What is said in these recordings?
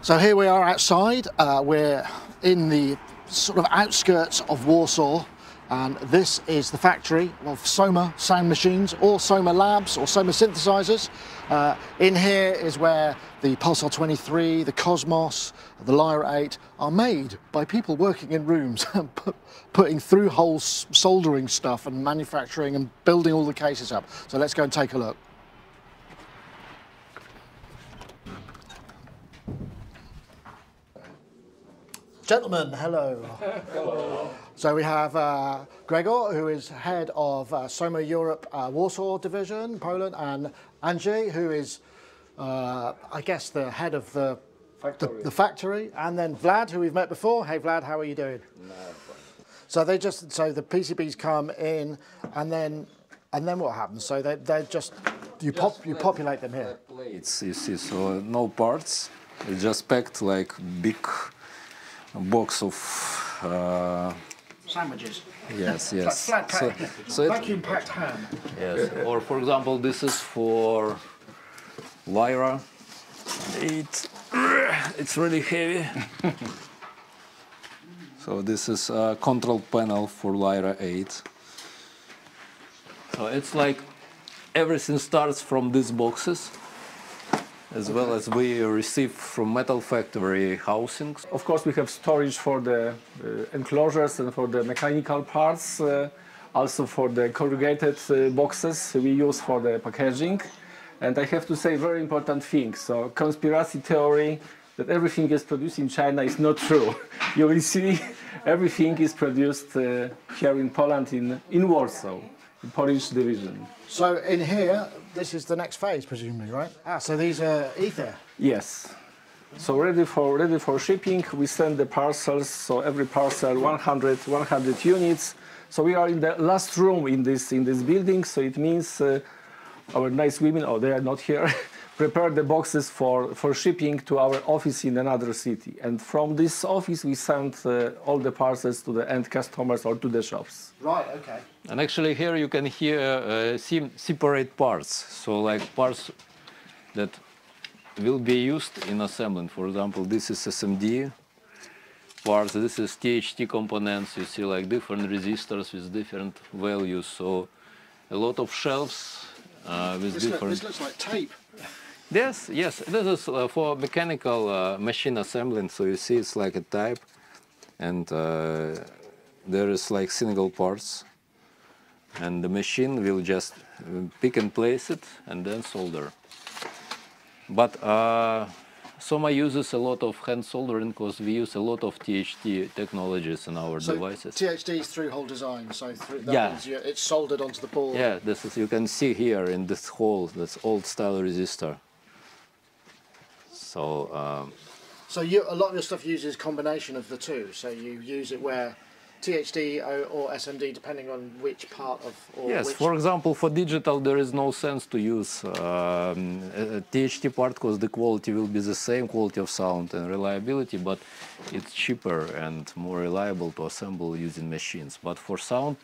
So here we are outside. We're in the sort of outskirts of Warsaw, and this is the factory of Soma Sound Machines, or Soma Labs, or Soma synthesizers. In here is where the Pulsar-23, the Kosmos, the Lyra 8 are made by people working in rooms and putting through holes, soldering stuff and manufacturing and building all the cases up. So let's go and take a look. Gentlemen, hello. Hello. So we have Gregor, who is head of Soma Europe Warsaw division, Poland, and Angie, who is, I guess, the head of the factory, and then Vlad, who we've met before. Hey, Vlad, how are you doing? No, so the PCBs come in, and then what happens? So they just you populate them here. Plates, you see, so no parts. It's just packed like big box of sandwiches. Yes, yes. Like flat pack, so vacuum packed ham. Yes. Or for example, this is for Lyra 8. It's really heavy. So this is a control panel for Lyra 8. So it's like everything starts from these boxes, as well as we receive from metal factory housings. Of course, we have storage for the enclosures and for the mechanical parts, also for the corrugated boxes we use for the packaging. And I have to say, very important thing. So, conspiracy theory that everything is produced in China is not true. You will see everything is produced here in Poland, in Warsaw, the Polish division. So in here, this is the next phase, presumably, right? So these are Ether. Yes. So ready for shipping. We send the parcels. So every parcel 100 units. So we are in the last room in this building. So it means our nice women, oh, they are not here, prepare the boxes for shipping to our office in another city. And from this office, we send all the parcels to the end customers or to the shops. Right, okay. And actually here you can hear separate parts. So like parts that will be used in assembling. For example, this is SMD parts, this is THT components. You see like different resistors with different values. So a lot of shelves with different... This looks like tape. Yes, yes. This is for mechanical machine assembling. So you see it's like a type. And there is like single parts. And the machine will just pick and place it and then solder. But Soma uses a lot of hand soldering because we use a lot of THT technologies in our devices. THT is through-hole design, so that means it's soldered onto the board. Yeah, this is, you can see here in this hole, this old-style resistor. So, so a lot of your stuff uses combination of the two. So you use it where THT or SMD, depending on which part of... Yes, for example, for digital there is no sense to use a THT part because the quality will be the same quality of sound and reliability, but it's cheaper and more reliable to assemble using machines. But for sound,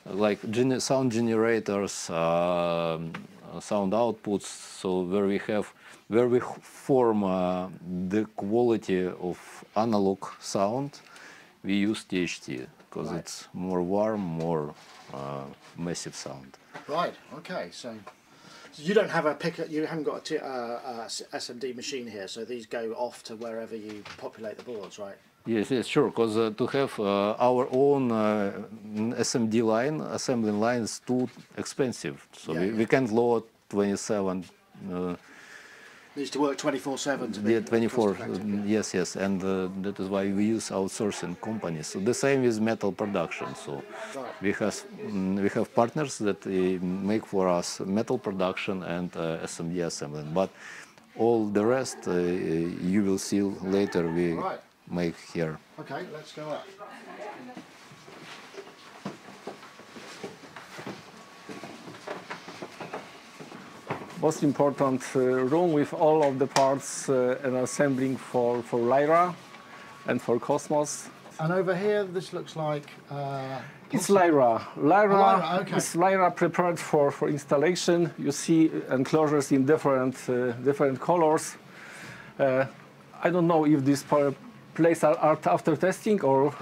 like sound generators, sound outputs, so where we form the quality of analog sound, we use THT because it's more warm, more massive sound. Right. Okay. So you don't have you haven't got a SMD machine here. So these go off to wherever you populate the boards, right? Yes, yes, sure. Because to have our own SMD line, assembling line, is too expensive. So we can't load 27. Needs to work 24/7 to be 24, yes, yes, and that is why we use outsourcing companies. So the same with metal production. So we have partners that make for us metal production and SMD assembling. But all the rest you will see later we make here. Okay, let's go up. Most important room with all of the parts and assembling for Lyra and for Kosmos. And over here, this looks like... it's Lyra. Lyra okay. is Lyra prepared for installation. You see enclosures in different colors. I don't know if these plates are after testing or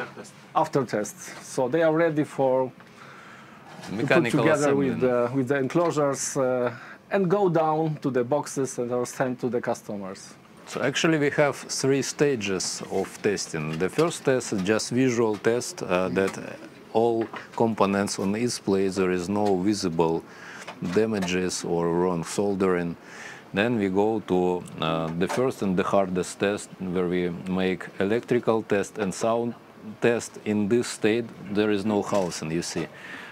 after test. So they are ready for Mechanical to put together assembly. with the enclosures and go down to the boxes and are sent to the customers. So actually we have 3 stages of testing. The first test is just visual test that all components on each plate there is no visible damages or wrong soldering. Then we go to the first and the hardest test where we make electrical test and sound test. In this state there is no housing, you see.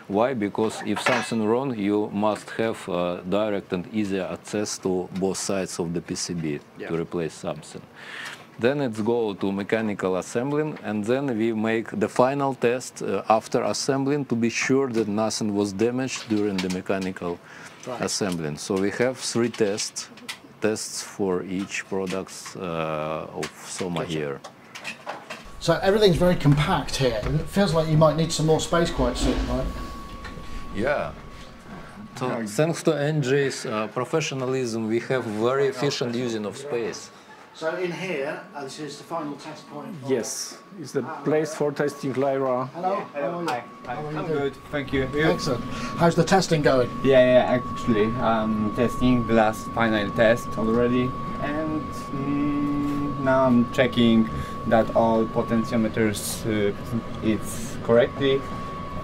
Why? Because if something wrong, you must have direct and easy access to both sides of the PCB to replace something. Then it's go to mechanical assembling, and then we make the final test after assembling to be sure that nothing was damaged during the mechanical assembling. So we have 3 tests for each products of Soma here. So everything's very compact here. It feels like you might need some more space quite soon, right? Yeah. So thanks to NJ's professionalism, we have very efficient using of space. So in here, this is the final test point. Yes, it's the place for testing Lyra. Hello. Hello. Hi. I'm good. Thank you. Excellent. How's the testing going? Yeah, actually, I'm testing the last final test already, and now I'm checking that all potentiometers it's correctly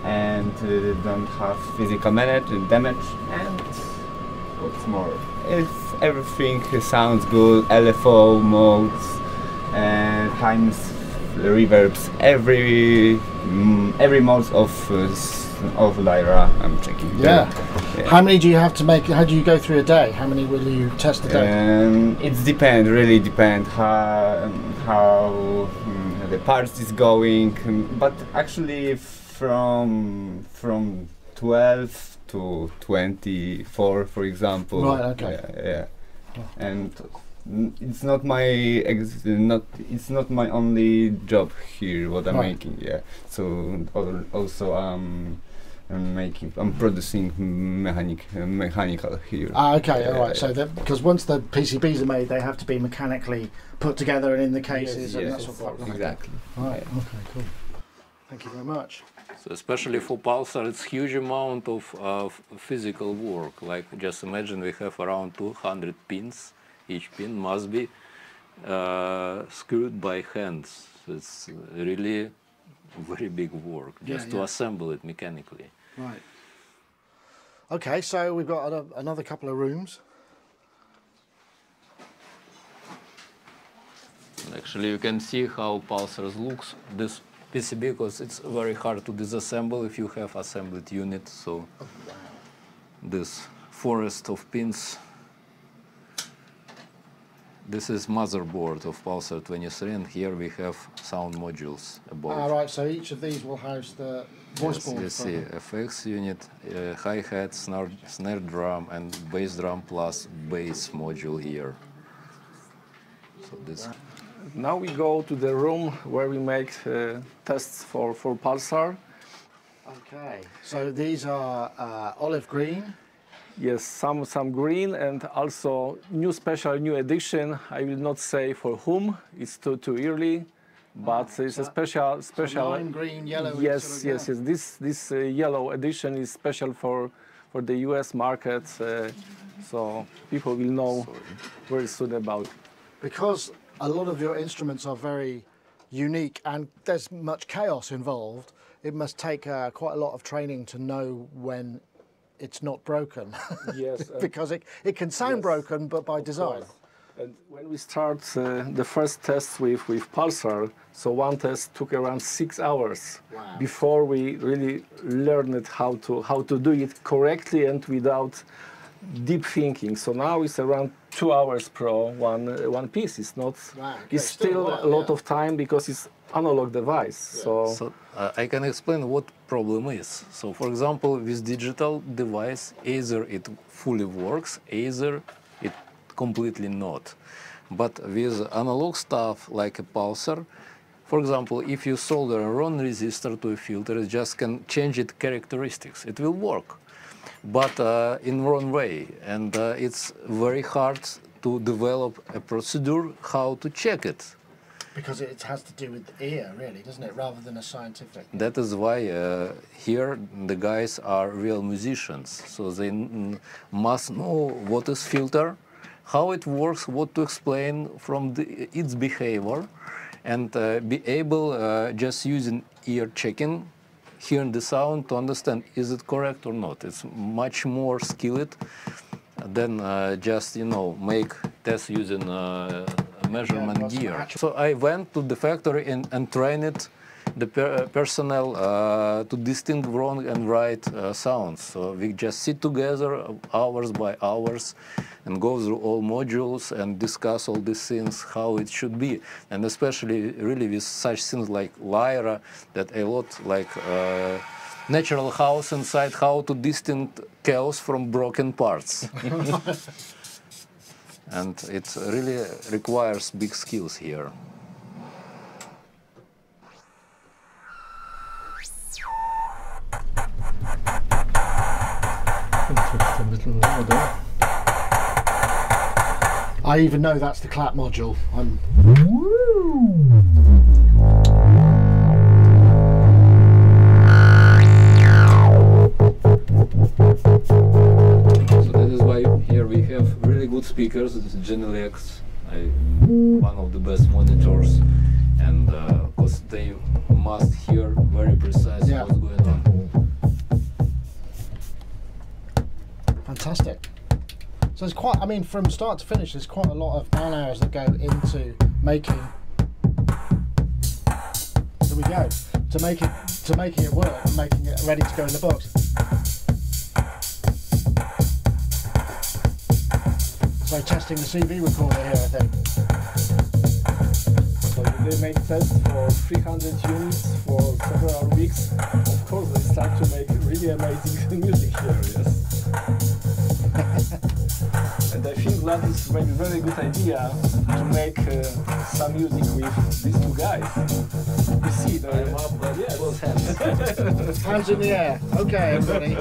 and don't have physical damage. And what's more, if everything sounds good, LFO modes, times, reverbs, every mode of Lyra I'm checking. Yeah. How many do you have to make? How do you go through a day? How many will you test a day? It really depends how the parts is going, but actually from 12 to 24, for example. Right. Okay. Yeah. And it's not my it's not my only job here what I'm making. Yeah. So also I'm producing mechanical here. Okay, all right. So because once the PCBs are made, they have to be mechanically put together and in the cases, and that's what. Exactly. Right. Okay. Cool. Thank you very much. So especially for Pulsar, it's huge amount of physical work. Like just imagine we have around 200 pins. Each pin must be screwed by hands. So it's really very big work just to assemble it mechanically. Right. Okay, so we've got another couple of rooms. And actually, you can see how Pulsar looks. This PCB, because it's very hard to disassemble if you have assembled unit. So this forest of pins. This is motherboard of Pulsar-23, and here we have sound modules above. Right, so each of these will house the voice board. You see FX unit, hi-hat, snare drum, and bass drum plus bass module here. So this. Now we go to the room where we make tests for Pulsar. Okay, so these are olive green. Yes, some green, and also new edition. I will not say for whom. It's too early, but it's a special. Lime green, yellow. Yes. This yellow edition is special for the US market, so people will know very soon about it. Because a lot of your instruments are very unique and there's much chaos involved, it must take quite a lot of training to know when it's not broken. Yes. Because it can sound broken, but by design. And when we start the first tests with Pulsar, so one test took around 6 hours before we really learned how to do it correctly and without deep thinking. So now it's around 2 hours per one piece. It's not. It's still a lot of time because it's analog device. So I can explain what problem is. So for example, with digital device, either it fully works, either it completely not. But with analog stuff like a Pulsar, for example, if you solder a wrong resistor to a filter, it just can change its characteristics. It will work, but in wrong way, and it's very hard to develop a procedure how to check it. Because it has to do with the ear, really, doesn't it, rather than a scientific? That is why here the guys are real musicians, so they must know what is filter, how it works, what to explain from its behavior, and be able just using ear checking, hearing the sound to understand is it correct or not. It's much more skilled than just, you know, make tests using measurement gear. So I went to the factory and trained the personnel to distinguish wrong and right sounds. So we just sit together hours by hours and go through all modules and discuss all these things, how it should be. And especially really with such things like Lyra, that a lot like natural house inside, how to distinguish chaos from broken parts. And it really requires big skills here. It's a little louder. I even know that's the clap module. So that is why here we have really good speakers. This is Genelex, one of the best monitors, and because they must hear very precisely what's going on. Fantastic. So it's quite, I mean, from start to finish, there's quite a lot of man hours that go into making. There we go. To making it work and making it ready to go in the box. So testing the CV recorder here, I think. So they made tests for 300 units for several weeks. Of course, they start to make really amazing music here, yes. And I think that is maybe a very good idea to make some music with these two guys. You see, they're up, but yes. Both hands. Hands in the air. Okay, everybody.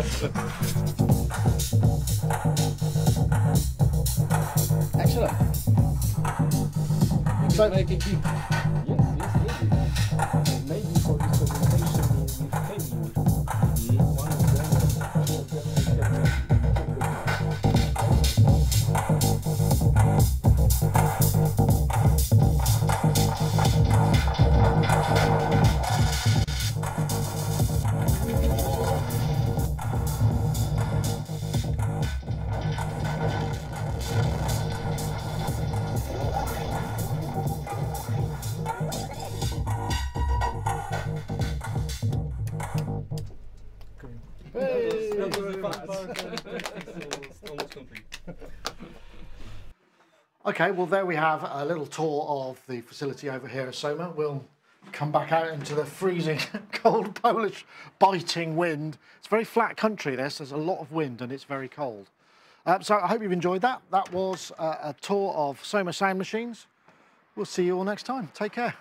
Excellent. So, Yes, maybe. Maybe for this presentation with Kenny, one of them, two of them, okay, well there we have a little tour of the facility over here at Soma. We'll come back out into the freezing cold Polish biting wind. It's very flat country this, there's a lot of wind and it's very cold. So I hope you've enjoyed that. That was a tour of Soma Sound Machines. We'll see you all next time. Take care.